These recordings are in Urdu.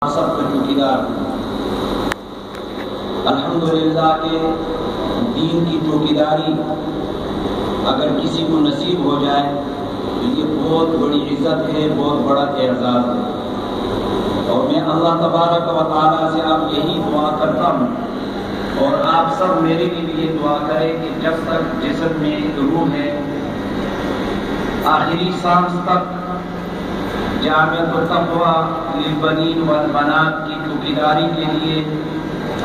سب کے چوکیدار الحمدللہ کے دین کی چوکیداری اگر کسی کو نصیب ہو جائے تو یہ بہت بڑی عزت ہے، بہت بڑا اعزاز ہے۔ اور میں اللہ تبارک و تعالیٰ سے اب یہی دعا کرتا ہوں اور آپ سب میرے لیے بھی یہ دعا کریں کہ جب تک جسم میں روح ہے آخری سانس تک جامعۃ التقویٰ للبنین والبنات کی چوکیداری کے لیے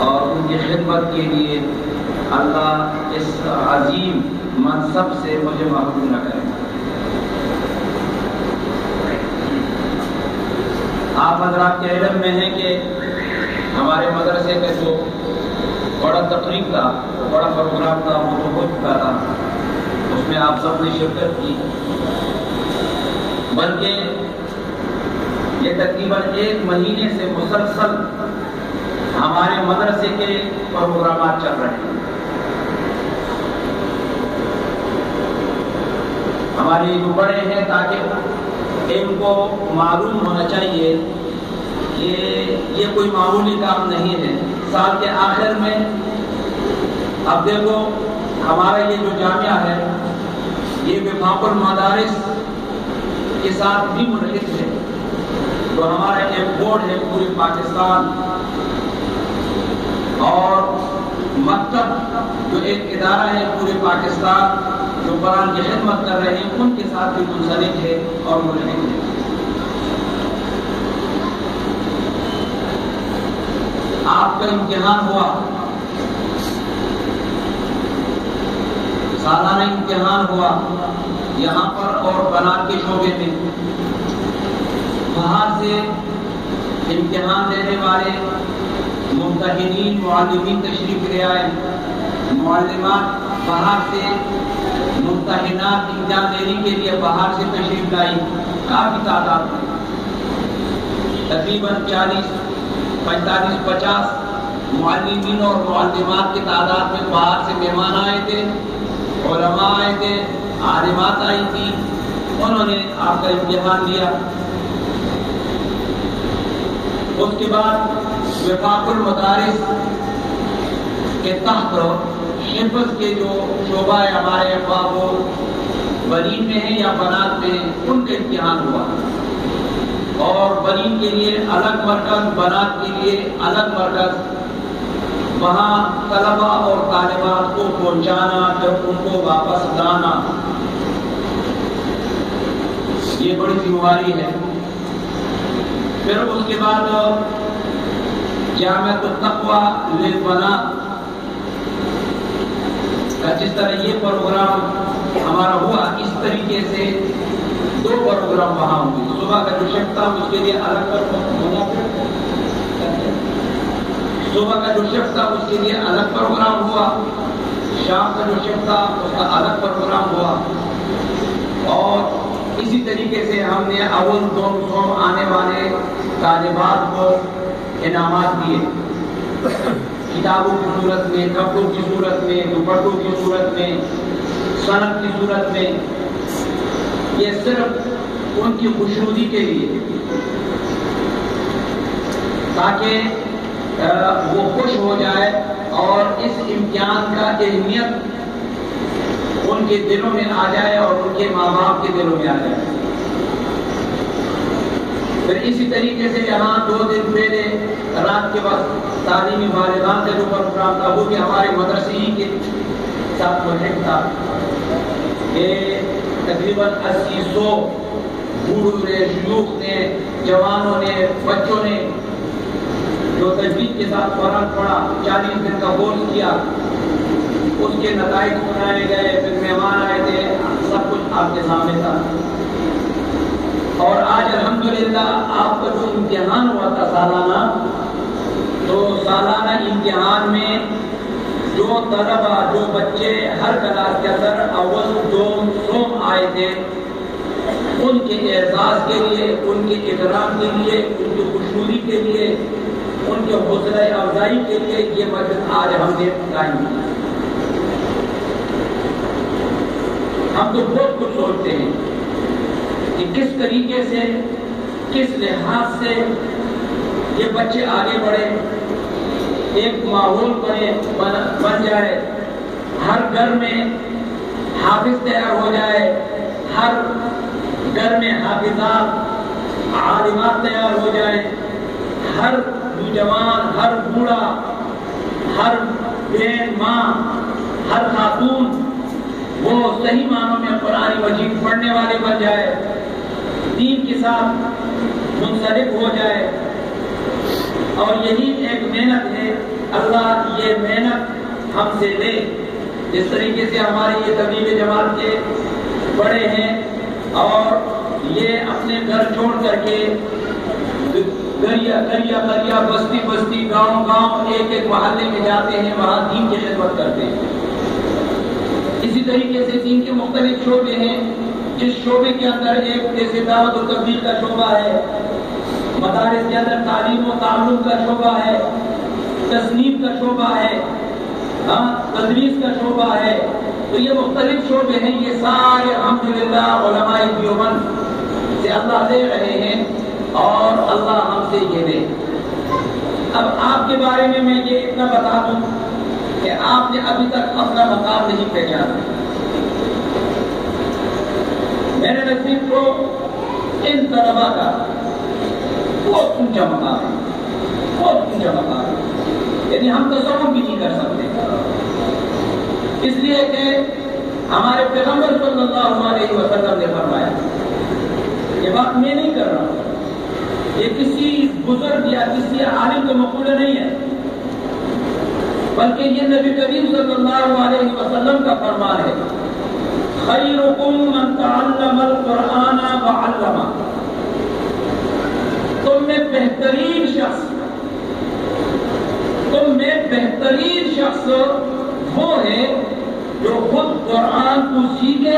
اور ان کی خدمت کے لیے اللہ اس عظیم منصب سے مجھے محروم نہ کرے۔ آپ حضرات کے علم میں ہے کہ ہمارے مدرسے کا جو بڑا تقریب تھا، بڑا پروگرام تھا، وہ تو ہو چکا تھا، اس میں آپ سب نے شرکت کی، بلکہ یہ تقریباً 1 مہینے سے مسلسل ہمارے مدرسے کے پروگرامات چل رہے ہیں۔ ہمارے جو بڑے ہیں تاکہ ان کو معلوم ہونا چاہیے کہ یہ کوئی معمولی کام نہیں ہے۔ سال کے آخر میں اب دیکھو ہمارا یہ جو جامعہ ہے یہ وفاق المدارس کے ساتھ بھی منعقد ہے، تو ہمارا ایک بورڈ ہے پورے پاکستان، اور مکتب جو ایک ادارہ ہے پورے پاکستان جو قرآن کی خدمت کر رہے ہیں ان کے ساتھ بھی منسلک ہے اور منعقد ہے۔ آپ کا امتحان ہوا، سالانہ امتحان ہوا یہاں پر اور بنات کے شعبے میں، باہر سے امتحان دینے والے ممتحنین معلمین تشریف لے آئے، معلمات باہر سے ممتحنات امتحان دینے کے لیے باہر سے تشریف لائی، کافی تعداد میں تقریباً 40 45 50 معلمین اور معلمات کی تعداد میں باہر سے مہمان آئے تھے، علماء آئے تھے، عالمات آئی تھی، انہوں نے آپ کا امتحان لیا۔ اس کے بعد وفاق المدارس کے تحت حفظ کے جو شعبہ ہے ہمارے افواہ وہ بنین میں ہے یا بنات میں ہے، ان کا امتحان ہوا، اور بنین کے لیے الگ مرکز، بنات کے لیے الگ مرکز، وہاں طلبہ اور طالبات کو پہنچانا پھر ان کو واپس لانا، یہ بڑی ذمہ داری ہے۔ پھر اس کے بعد جامعۃ التقویٰ للبنات کا جس طرح یہ پروگرام ہمارا ہوا، اس طریقے سے 2 پروگرام وہاں ہوئے۔ صبح کا جو شفٹ تھا اس کے لیے الگ صبح کا جو شفٹ تھا اس کے لیے الگ پروگرام ہوا، شام کا جو شفٹ تھا اس کا الگ پروگرام ہوا، اور اسی طریقے سے ہم نے اول دوم آنے والے طالبات کو انعامات دیے، کتابوں کی صورت میں، کپڑوں کی صورت میں، دوپٹوں کی صورت میں، صنعت کی صورت میں، یہ صرف ان کی خوشنودی کے لیے، تاکہ وہ خوش ہو جائے اور اس امتحان کا اہمیت ان کے دلوں میں آ جائے اور ان کے ماں باپ کے دلوں میں آ جائے۔ پھر اسی طریقے سے یہاں 2 دن پہلے رات کے وقت تعلیمی والدان کا جو پروگرام تھا وہ بھی ہمارے مدرسے ہی کے ساتھ منعقد تھا، کہ تقریباً 80-100 بوڑھوں نے، شیوخ نے، جوانوں نے، بچوں نے جو تجوید کے ساتھ قرآن پڑھا، 40 دن کا کورس کیا، اس کے نتائج سنائے گئے، پھر مہمان آئے تھے، سب کچھ آپ کے سامنے تھا۔ اور آج الحمدللہ آپ کا جو امتحان ہوا تھا سالانہ، تو سالانہ امتحان میں جو طلبہ، جو بچے ہر کلاس کے اندر اول دوم سوم آئے تھے، ان کے اعزاز کے لیے، ان کے اکرام کے لیے، ان کی خوشنودی کے لیے، ان کے حوصلہ افزائی کے لیے یہ مجلس آج ہم نے قائم کی۔ ہم تو بہت کچھ سوچتے ہیں کہ کس طریقے سے، کس لحاظ سے یہ بچے آگے بڑھے، ایک ماحول بن جائے، ہر گھر میں حافظ تیار ہو جائے، ہر گھر میں حافظات عالمات تیار ہو جائے، ہر نوجوان، ہر بوڑھا، ہر بہن ماں، ہر خاتون وہ صحیح معنوں میں قرآن مجید پڑھنے والے بن جائے، دین کے ساتھ منسلک ہو جائے. اور یہی ایک محنت ہے، اللہ یہ محنت ہم سے لے. جس طریقے سے ہمارے یہ تبلیغ جماعت کے بڑے ہیں اور یہ اپنے گھر چھوڑ کر کے گریا بستی بستی گاؤں گاؤں ایک ایک محلے میں جاتے ہیں، وہاں دین کی خدمت کرتے ہیں. اسی طریقے سے دین کے مختلف شعبے ہیں، جس شعبے کے اندر ایک جیسے دعوت و تبلیغ کا شعبہ ہے، مدارس کے اندر تعلیم و تعلم کا شعبہ ہے، تصنیف کا شعبہ ہے، تدریس کا شعبہ ہے. تو یہ مختلف شعبے ہیں، یہ سارے الحمدللہ علماء دیوبند سے اللہ دے رہے ہیں اور اللہ ہم سے یہ دے. اب آپ کے بارے میں یہ اتنا بتا دوں کہ آپ نے ابھی تک اپنا مقام نہیں پہچانا. میرے نزدیک کو ان طلبا کا بہت اونچا مقام ہے، بہت اونچا مقام ہے، یعنی ہم تصور بھی نہیں کر سکتے. اس لیے کہ ہمارے پیغمبر صلی اللہ علیہ وسلم نے فرمایا، یہ بات میں نہیں کر رہا ہوں، یہ کسی بزرگ یا کسی عالم کا مقولہ نہیں ہے، بلکہ یہ نبی کریم صلی اللہ علیہ وسلم کا فرمان ہے. خیرکم من تعلم القرآن وعلمہ. تم میں بہترین شخص وہ ہے جو خود قرآن کو سیکھے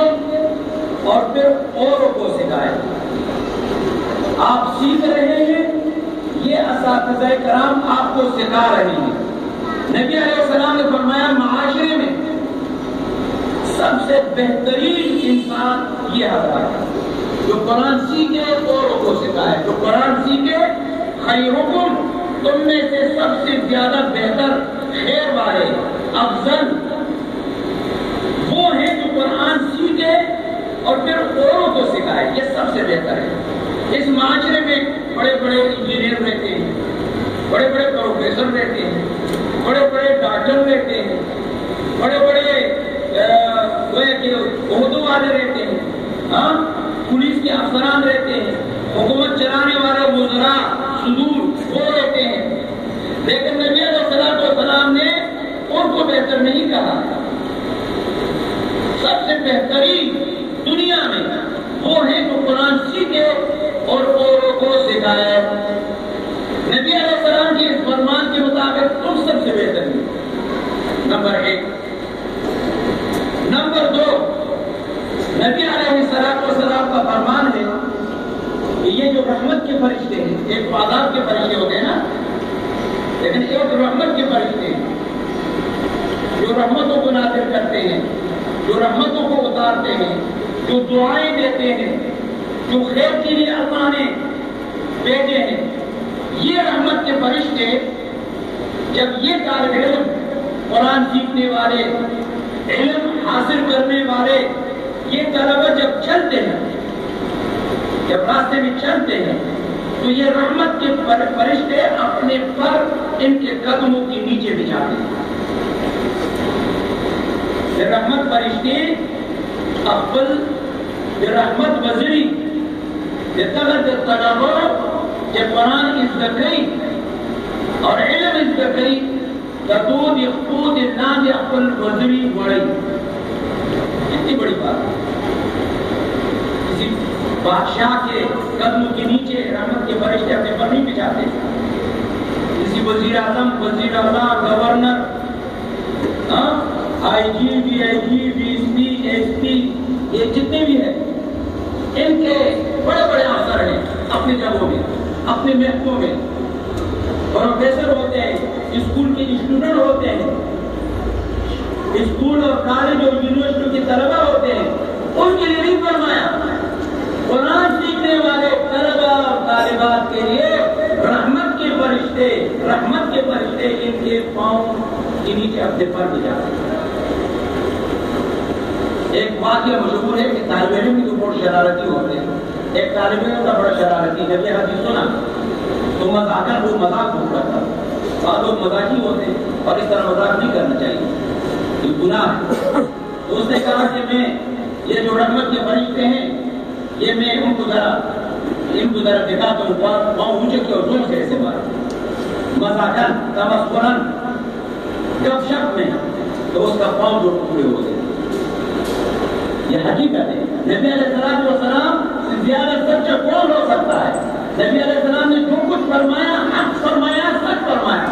اور پھر اوروں کو سکھائے. آپ سیکھ رہے ہیں، یہ اساتذہ کرام آپ کو سکھا رہے ہیں. نبی علیہ السلام نے فرمایا معاشرے میں سب سے بہترین انسان یہ حضرات ہے جو قرآن سیکھے اوروں کو سکھائے. جو قرآن سیکھے، خیرکم، تم میں سے سب سے زیادہ بہتر، خیر والے، افضل وہ ہیں جو قرآن سیکھے اور پھر اوروں کو سکھائے. یہ سب سے بہتر ہے. اس معاشرے میں بڑے بڑے انجینئر رہتے ہیں، بڑے بڑے پروفیسر رہتے ہیں، بڑے بڑے ڈاکٹر رہتے ہیں، بڑے بڑے عہدوں والے رہتے ہیں، پولیس کے افسران رہتے ہیں، حکومت چلانے والے وزراء صدور وہ رہتے ہیں. لیکن نبی علیہ السلام نے ان کو بہتر نہیں کہا. سب سے بہترین دنیا میں وہ ہیں جو قرآن سیکھے اور اوروں کو سکھائے. نبی علیہ السلام کے اس فرمان کے مطابق تم سب سے بہترین. نمبر 1. نمبر 2، نبی علیہ السلام کا فرمان ہے کہ یہ جو رحمت کے فرشتے ہیں، ایک عذاب کے فرشتے ہوتے ہیں نا، لیکن ایک رحمت کے فرشتے ہیں جو رحمتوں کو نازل کرتے ہیں، جو رحمتوں کو اتارتے ہیں، جو دعائیں دیتے ہیں، جو خیر کے لیے اللہ نے بھیجے ہیں. یہ رحمت کے فرشتے جب یہ طالب علم، قرآن سیکھنے والے، علم حاصل کرنے والے، یہ طلبہ جب چلتے ہیں، جب راستے میں چلتے ہیں، تو یہ رحمت کے فرشتے اپنے پر ان کے قدموں کے نیچے بچھاتے ہیں. یہ رحمت فرشتے اقبل برحمت وزری جتغت طلبہ جب قرآن ازدکری اور علم ازدکری تدود یخود نام اقبل وزری بڑی. کتنی بڑی بات ہے. کسی بادشاہ کے قدموں کے نیچے رحمت کے فرشتے اپنے پر نہیں بچھاتے. کسی وزیر اعظم، وزیر اعلیٰ، governor, I G, D I G, D S P, S P, یہ جتنے بھی ہیں، ان کے بڑے بڑے افسر ہیں اپنے جگہوں میں، اپنے محکموں میں. پروفیسر ہوتے ہیں، اسکول کے اسٹوڈنٹ ہوتے ہیں، اسکول اور کالج اور یونیورسٹی کے طلبہ ہوتے ہیں. ان کے لیے نہیں فرمایا. قرآن سیکھنے والے طلبہ اور طالبات کے لیے رحمت کے فرشتے فرشتے، رحمت کے فرشتے ان کے پاؤں کے نیچے اپنے پر بھی جاتے ہیں۔ ایک واقعہ مشہور ہے کہ طالب علم بھی تو بہت شرارتی ہوتے ہیں۔ ایک طالب علم کا بڑا شرارتی، جب یہ حدیث سنا تو مذاکر وہ مذاق ڈھونڈ رہا تھا۔ بعض لوگ مذاقی ہوتے ہیں اور اس طرح مذاق نہیں کرنا چاہیے، یہ گناہ ہے۔ تو اس نے کہا کہ میں یہ جو رحمت کے فرشتے ہیں یہ میں ان کو ذرا دکھاتا ہوں، پاؤں اونچے کے اور زور سے ایسے مارا، مذاقاً تمسخراً گپ شپ میں، تو اس کا پاؤں جو ٹکڑے ہو گئے۔ یہ حقیقت ہے۔ نبی علیہ السلام سے زیادہ سچ کون ہو سکتا ہے؟ نبی علیہ السلام نے جو کچھ فرمایا حق فرمایا، سچ فرمایا۔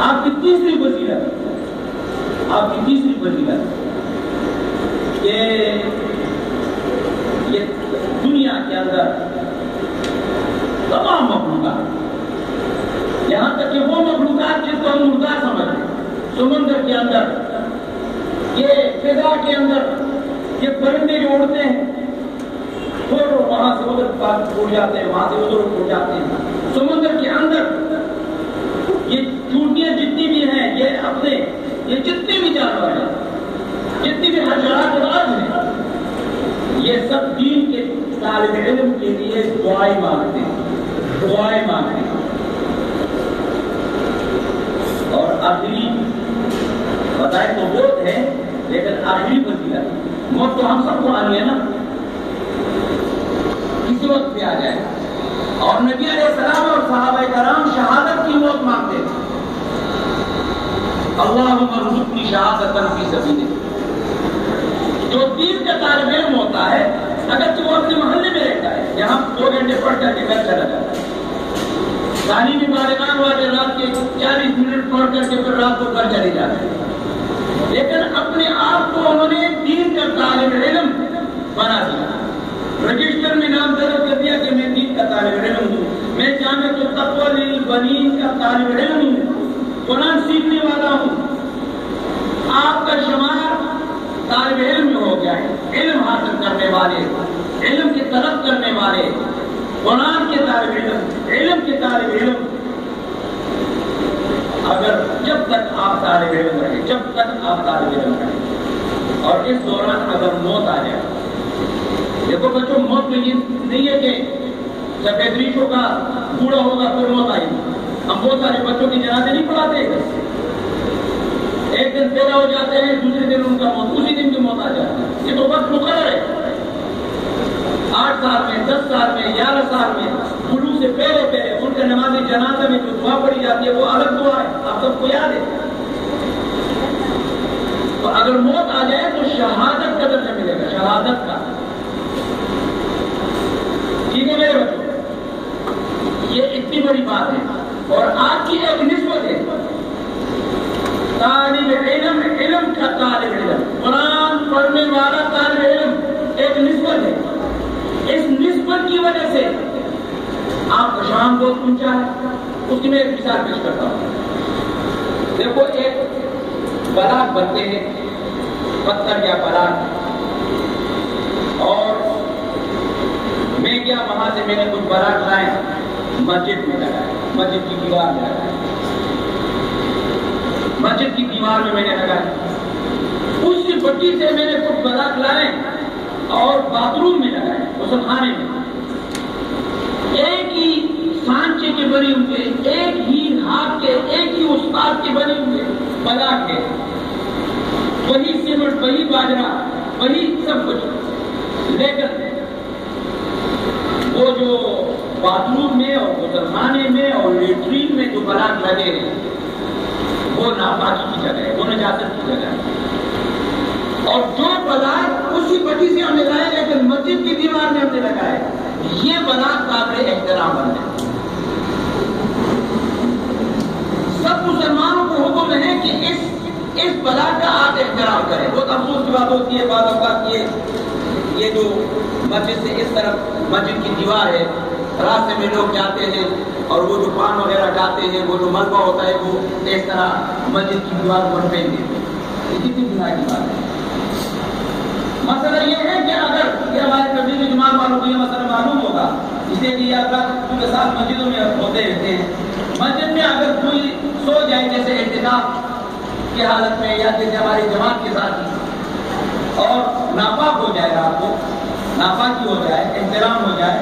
آپ کی تیسری فضیلت کہ یہ دنیا کے اندر تمام مخلوقات، یہاں تک کہ وہ مخلوقات جس کو ہم مردہ سمجھتے ہیں، سمندر کے اندر، یہ فضا کے اندر، یہ پرندے جو اڑتے ہیں تھوڑا وہاں سے ادھر اڑ جاتے ہیں، وہاں سے ادھر اڑ جاتے ہیں، سمندر کے اندر یہ چونٹیاں جتنی بھی ہیں، یہ جتنے بھی جانور ہیں، جتنی بھی حشرات راز ہیں، یہ سب دین کے طالب علم کے لیے دعائیں مانگتے ہیں۔ اور آخری بتائے تو بہت ہے، لیکن آخری فضیلت، موت تو ہم سب کو آنی ہے نا، کسی وقت پہ آ جائے۔ اور نبی علیہ السلام اور صحابہ کرام شہادت کی موت مانگتے تھے، اللہم ارزقنی شہادۃ فی سبیلک۔ جو دین کا طالب علم ہوتا ہے، اگر وہ اپنے محلے میں رہتا ہے، یہاں 2 گھنٹے پڑھ کر کے گھر چلا جاتا ہے، تعلیمی بالغان والے رات کے 40 منٹ پڑھ کر کے پھر رات کو گھر چلے جاتے ہیں، لیکن اپنے آپ کو انہوں نے دین کا طالب علم بنا دیا، رجسٹر میں نام درج کر دیا کہ میں دین کا طالب علم ہوں، میں جامعۃ التقویٰ للبنین کا طالب علم ہوں، قرآن سیکھنے والا ہوں۔ آپ کا شمار طالب علم میں ہو گیا ہے، علم حاصل کرنے والے، علم کی طلب کرنے والے، قرآن کے طالب علم، علم کے طالب علم۔ اگر جب تک آپ طالب علم رہیں، اور اس دوران اگر موت آ جائے، دیکھو بچوں، موت میں یہ نہیں ہے کہ سفید ریشوں کا بوڑھا ہوگا پھر موت آئے گی۔ ہم بہت سارے بچوں کی جنازے نہیں پڑھاتے، ایک دن پیدا ہو جاتے ہیں، دوسرے دن ان کا موت، اسی دن کی موت آ جاتی ہے۔ یہ تو وقت مقرر ہے، 8 سال میں، 10 سال میں، 11 سال میں، بلوغ سے پہلے ان کا نماز جنازہ میں جو دعا پڑھی جاتی ہے وہ الگ دعا ہے، آپ سب کو یاد ہے۔ تو اگر موت آ جائے تو شہادت کا درجہ ملے گا، شہادت کا۔ ٹھیک ہے میرے بچوں، یہ اتنی بڑی بات ہے۔ اور آج کی ایک نسبت ہے، طالب علم، علم کا طالب علم، قرآن پڑھنے والا طالب علم، ایک نسبت ہے۔ اس نسبت کی وجہ سے آپ کا شان بہت اونچا ہے۔ اس کی میں ایک مثال پیش کرتا ہوں۔ دیکھو، ایک بلاک بنتے ہیں، پتھر یا بلاک، اور میں کیا وہاں سے میں نے کچھ بلاک لائے، مسجد میں لگائے، مسجد کی دیوار میں لگائے، مسجد کی دیوار میں نے لگائے۔ اس بٹی سے میں نے کچھ بلاک لائے اور باتھ روم میں لگائے، غسل خانے میں۔ ایک ہی سانچے کے بنے ہوئے، ایک ہی ہاتھ کے، ایک ہی استاد کے بنے ہوئے بلاک ہے، وہی سیمنٹ، وہی باجرا، وہی سب کچھ، لیکن وہ جو باتھ روم میں اور غسل خانے میں اور لیٹرین میں جو بلاک لگے ہیں وہ ناپاکی کی جگہ ہے، وہ نجاست کی جگہ ہے۔ اور جو بلاک اسی بٹی سے ہم نے لگائے لیکن مسجد کی دیوار میں ہم نے لگائے، یہ بلاک قابل احترام بن ہے۔ سب مسلمانوں کو حکم ہے کہ اس بلاک کا آپ احترام کریں۔ بہت افسوس کی بات ہوتی ہے بعض اوقات، یہ جو مسجد سے اس طرف مسجد کی دیوار ہے، راستے میں لوگ جاتے ہیں اور وہ جو پان وغیرہ کھاتے ہیں، وہ جو ملبہ ہوتا ہے وہ اس طرح مسجد کی دیوار پر پھینک دیتے ہیں۔ یہ کتنی گناہ کی بات ہے۔ مسئلہ یہ ہے کہ اگر یہ ہمارے تبلیغی جماعت والوں کو یہ مسئلہ معلوم ہوگا اسی لیے آپ کے ساتھ مسجدوں میں ہوتے رہتے ہیں. مسجد میں اگر کوئی سو جائے جیسے اعتکاف کی حالت میں یا جیسے ہماری جماعت کے ساتھ اور ناپاک ہو جائے رات کو، ناپاکی ہو جائے، احترام ہو جائے،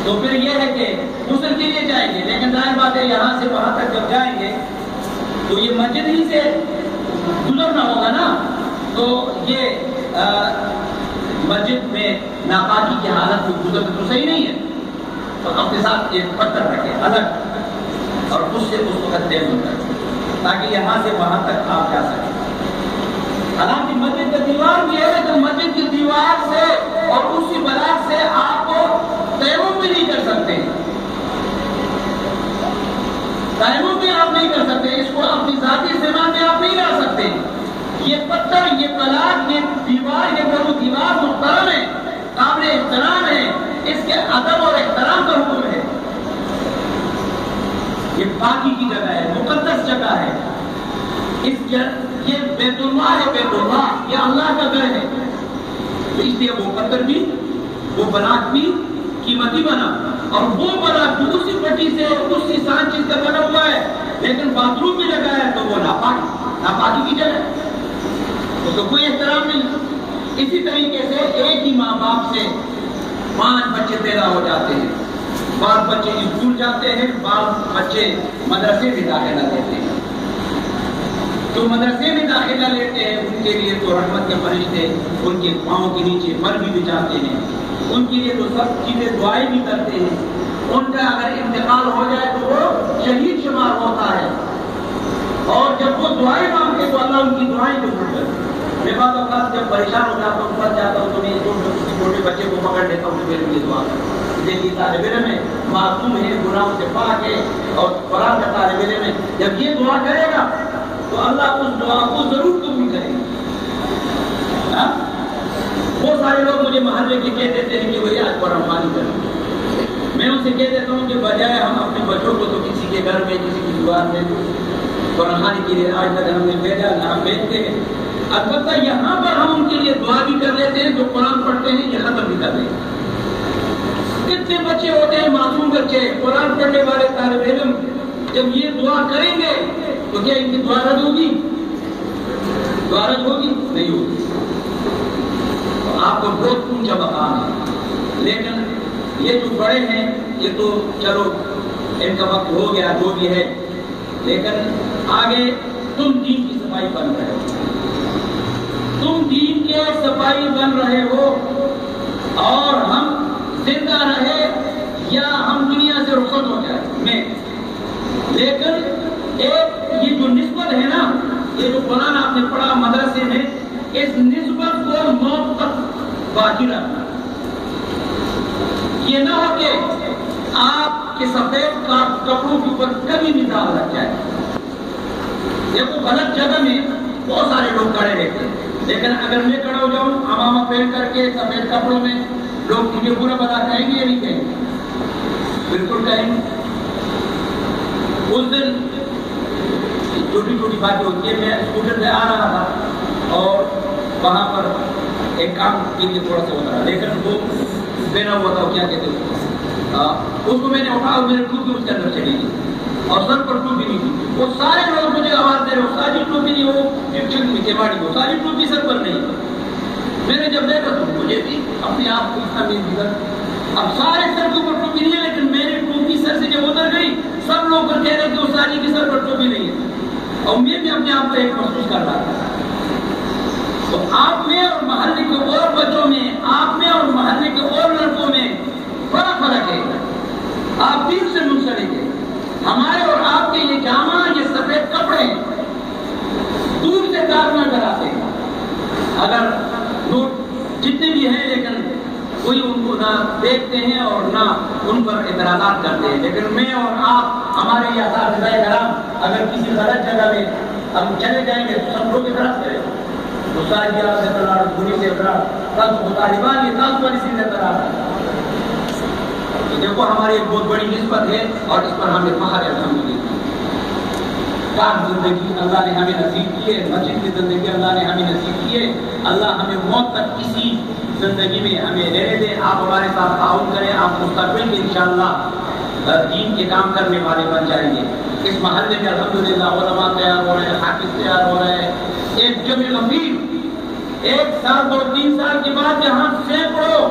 تو پھر یہ ہے کہ غسل کے لیے جائیں گے. لیکن ظاہر بات ہے یہاں سے وہاں تک جب جائیں گے تو یہ مسجد ہی سے گزرنا ہوگا نا، تو یہ مسجد میں ناپاکی کی حالت میں گزر تو صحیح نہیں ہے. تو اپنے ساتھ ایک پتھر رکھے الگ اور اس سے اس وقت تیز ہو جائے تاکہ یہاں سے وہاں تک آپ جا سکیں. حالانکہ مسجد کی دیوار بھی ہے تو مسجد کی دیوار سے اور اسی بلاک سے آپ کو تیمم بھی نہیں کر سکتے. تیمم بھی آپ نہیں کر سکتے، اس کو اپنی ذاتی استعمال میں آپ نہیں لا سکتے. یہ پتھر، یہ بلاک، یہ دیوار، یہ گرو دیوار محترم ہے، قابل احترام ہے، اس کے ادب اور احترام کا حکم ہے. یہ پاکی کی جگہ ہے، مقدس جگہ ہے. یہ بیت اللہ ہے، بیت اللہ یہ اللہ کا گھر ہے. اس لیے وہ پتھر بھی، وہ بلاک بھی قیمتی بنا، اور وہ بلاک بھی اسی پٹی سے اسی سانچے سے بنا ہوا ہے، لیکن باتھ روم میں لگا ہے تو وہ ناپاکی کی جگہ ہے، اس کو کوئی احترام نہیں. اسی طریقے سے ایک ہی ماں باپ سے 5 بچے پیدا ہو جاتے ہیں. بعض بچے اسکول جاتے ہیں، بعض بچے مدرسے میں داخلہ لیتے ہیں. جو مدرسے میں داخلہ لیتے ہیں ان کے لیے تو رحمت کے فرشتے ان کے پاؤں کے نیچے پر بھی بچھاتے ہیں، ان کے لیے تو سب چیزیں دعائیں بھی کرتے ہیں. ان کا اگر انتقال ہو جائے تو وہ شہید شمار ہوتا ہے، اور جب وہ دعائیں مانگتے تو اللہ ان کی دعائیں قبول کرتے ہیں. میں بعض اوقات جب پریشان ہو جاتا ہوں، پھنس جاتا ہوں تو میں چھوٹے بچے کو پکڑ لیتا ہوں، میرے لیے دعا کرتا. دیکھیے طالب علم ہے، معصوم ہے، گناہوں سے پاک ہے، اور قرآن کا طالب علم ہے، جب یہ دعا کرے گا تو اللہ اس دعا کو ضرور قبول کرے گا. بہت سارے لوگ مجھے محلے کے کہہ دیتے ہیں کہ بھائی آج قرآن خوانی کریں. میں ان سے کہہ دیتا ہوں کہ بجائے ہم اپنے بچوں کو تو کسی کے گھر میں، کسی کی دیوار میں قرآن خوانی کے لیے آج تک ہم نے بھیجا نہ ہم بھیجتے ہیں. البتہ یہاں پر ہم ان کے لیے دعا بھی کر لیتے ہیں، جو قرآن پڑھتے ہیں یہ ختم بھی کر لیتے ہیں. کتنے بچے ہوتے ہیں معصوم بچے، قرآن پڑھنے والے طالب علم، جب یہ دعا کریں گے تو کیا ان کی دعا رد ہوگی؟ دعا رد ہوگی؟ نہیں ہوگی. تو آپ کو بہت اونچا مقام ہے. لیکن یہ جو بڑے ہیں یہ تو چلو ان کا وقت ہو گیا جو بھی ہے، لیکن آگے تم دین کی صفائی بن رہے ہو، تم دین کے صفائی بن رہے ہو، اور ہم زندہ رہے یا ہم دنیا سے رخصت ہو جائے میں. لیکن ایک یہ جو نسبت ہے نا، یہ جو قرآن آپ نے پڑھا مدرسے میں، اس نسبت کو موت تک باقی رکھنا. یہ نہ ہو کہ آپ کے سفید کپڑوں کے اوپر کبھی بھی داغ لگ جائے. دیکھو غلط جگہ میں بہت سارے لوگ کھڑے رہتے ہیں، لیکن اگر میں کھڑا ہو جاؤں عمامہ پہن کر کے سفید کپڑوں میں، لوگ مجھے برا بلا کہیں گے یا نہیں کہیں گے؟ بالکل کہیں گے. اس دن چھوٹی چھوٹی باتیں ہوتی ہے. میں اسکوٹر سے آ رہا تھا اور وہاں پر ایک کام کے لیے تھوڑا سا اترا، لیکن وہ پہنا ہوا تھا، کیا کہتے ہیں اس کو میں نے اٹھا اور میرے ٹوپی اس کے اندر چلی گئی اور سر پر ٹوپی نہیں تھی. وہ سارے لوگ مجھے آواز دے رہے ہو ساری ٹوپی نہیں، وہ کیواڑی ہو ساری ٹوپی سر پر نہیں. میں نے جب دیکھا تو مجھے بھی اپنے آپ کو اتنا نہیں دکھا. اب سارے سر کے اوپر ٹوپی نہیں ہے، لیکن میری ٹوپی سر سے جب اتر گئی سب لوگ کہہ رہے کہ اس آدمی کی سر پر ٹوپی نہیں ہے، اور میں بھی اپنے آپ کو ایک محسوس کر رہا تھا. تو آپ میں اور محلے کے اور بچوں میں، آپ میں اور محلے کے اور لڑکوں میں بڑا فرق ہے. آپ دین سے منسلک ہیں. ہمارے اور آپ کے یہ جامع، یہ سفید کپڑے دور سے داغ نہ کراتے ہیں. اگر لوگ جتنے بھی ہیں لیکن کوئی ان کو نہ دیکھتے ہیں اور نہ ان پر اعتراضات کرتے ہیں. لیکن میں اور آپ، ہمارے یہ اساتذہ کرام، اگر کسی غلط جگہ میں ہم چلے جائیں گے تو سب لوگ اعتراض کریں. مستعجلہ سے اعتراض، بری سے اعتراض، طالبان یہ تاز پر اسی سے اعتراض. تو دیکھو ہماری ایک بہت بڑی نسبت ہے اور اس پر ہمیں فخر ہے. الحمدللہ پاک زندگی اللہ نے ہمیں نصیب کی ہے، مسجد کی زندگی اللہ نے ہمیں نصیب کی ہے. اللہ ہمیں موت تک کسی زندگی میں ہمیں رہنے دیں. آپ ہمارے ساتھ تعاون کریں. آپ مستقبل کے انشاءاللہ دین کے کام کرنے والے بن جائیں گے. اس محلے میں الحمدللہ علماء تیار ہو رہے ہیں, حافظ تیار ہو رہے ہیں. ایک جمع غفیر 1 سال 2-3 سال کے بعد یہاں سینکڑوں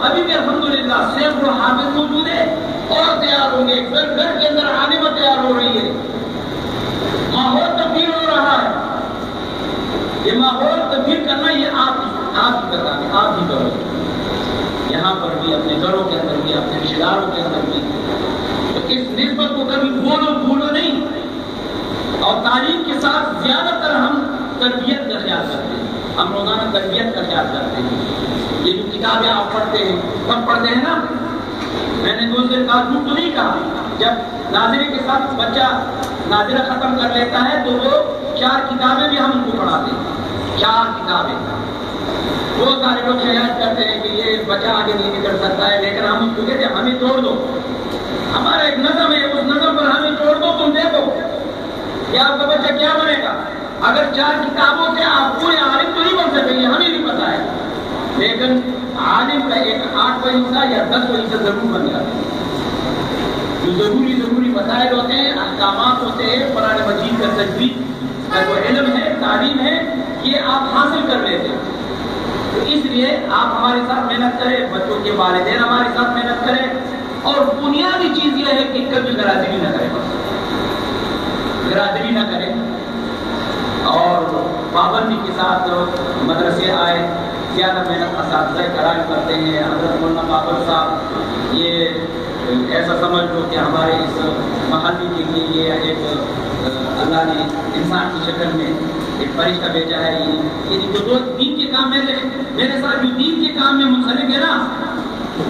ابھی بھی الحمدللہ سینکڑوں حافظ موجود ہے اور تیار ہوں گے. گھر کے اندر عالمہ تیار ہو رہی ہے. ماحول تبدیل ہو رہا ہے. یہ ماحول تبدیل کرنا یہ آپ ہی بتائیں, آپ ہی کرو. یہاں پر بھی, اپنے گھروں کے اندر بھی, اپنے رشتے داروں کے اندر بھی. تو اس نسبت کو کبھی بھولو نہیں. اور تعلیم کے ساتھ زیادہ تر ہم تربیت کا خیال کرتے ہیں. ہم روزانہ تربیت کا خیال کرتے ہیں. یہ جو کتابیں آپ پڑھتے ہیں, سب پڑھتے ہیں نا. میں نے دوسرے کا جھوٹ تو نہیں کہا. جب ناظرے کے ساتھ بچہ ناظرہ ختم کر لیتا ہے تو وہ 4 کتابیں بھی ہم ان کو پڑھاتے ہیں. 4 کتابیں. بہت سارے لوگ خیال کرتے ہیں کہ یہ بچہ آگے نہیں نکل سکتا ہے, لیکن ہم اس کو کہتے ہیں ہمیں چھوڑ دو. ہمارا ایک نظم ہے, اس نظم پر ہمیں چھوڑ دو, تم دیکھو کہ آپ کا بچہ کیا بنے گا. اگر 4 کتابوں سے آپ پورے عالم تو نہیں بن سکیں گے, ہمیں بھی پتا ہے, لیکن عالم کا ایک 8واں حصہ یا 10واں حصہ ضرور بن جاتا ہے. جو ضروری مسائل ہوتے ہیں, احکامات ہوتے ہیں, قرآن مجید کا تجوید کا جو علم ہے, تعلیم ہے, یہ آپ حاصل کر لیتے ہیں. تو اس لیے آپ ہمارے ساتھ محنت کریں, بچوں کے والدین ہمارے ساتھ محنت کریں. اور بنیادی چیز یہ ہے کہ کبھی برادری نہ کریں. بس برادری نہ کریں اور پابندی کے ساتھ مدرسے آئے. زیادہ محنت اساتذہ کرام کرتے ہیں. حضرت مولانا بابر صاحب یہ ایسا سمجھ لو کہ ہمارے اس محلے کے لیے یہ ایک اللہ نے انسان کی شکل میں ایک فرشتہ بھیجا ہے. یہ جو دین کے کام میں میرے ساتھ جو دین کے کام میں منسلک ہے نا,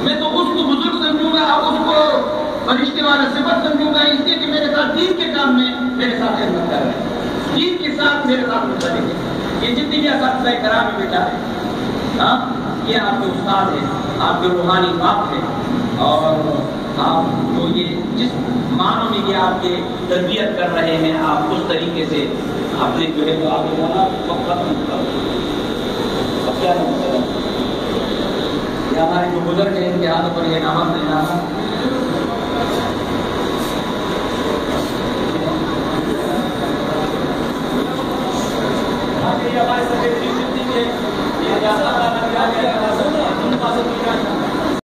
میں تو اس کو بزرگ سمجھوں گا, اس کو فرشتے والا صفت سمجھوں گا, اس لیے کہ میرے ساتھ دین کے کام میں میرے ساتھ خدمت کر رہے ہیں, دین کے ساتھ میرے ساتھ منسلک ہے. یہ جتنی بھی اساتذہ کرام میں بیٹھا ہے, یہ آپ کے استاد ہیں, آپ کے روحانی باپ ہیں. اور آپ تو یہ جس معنوں میں یہ آپ کے تربیت کر رہے ہیں, آپ اس طریقے سے اپنے جو ہے تو آگے بڑھنا ختم کرو. اب کیا ہمارے جو بزرگ ہیں ان کے ہاتھوں پر یہ نام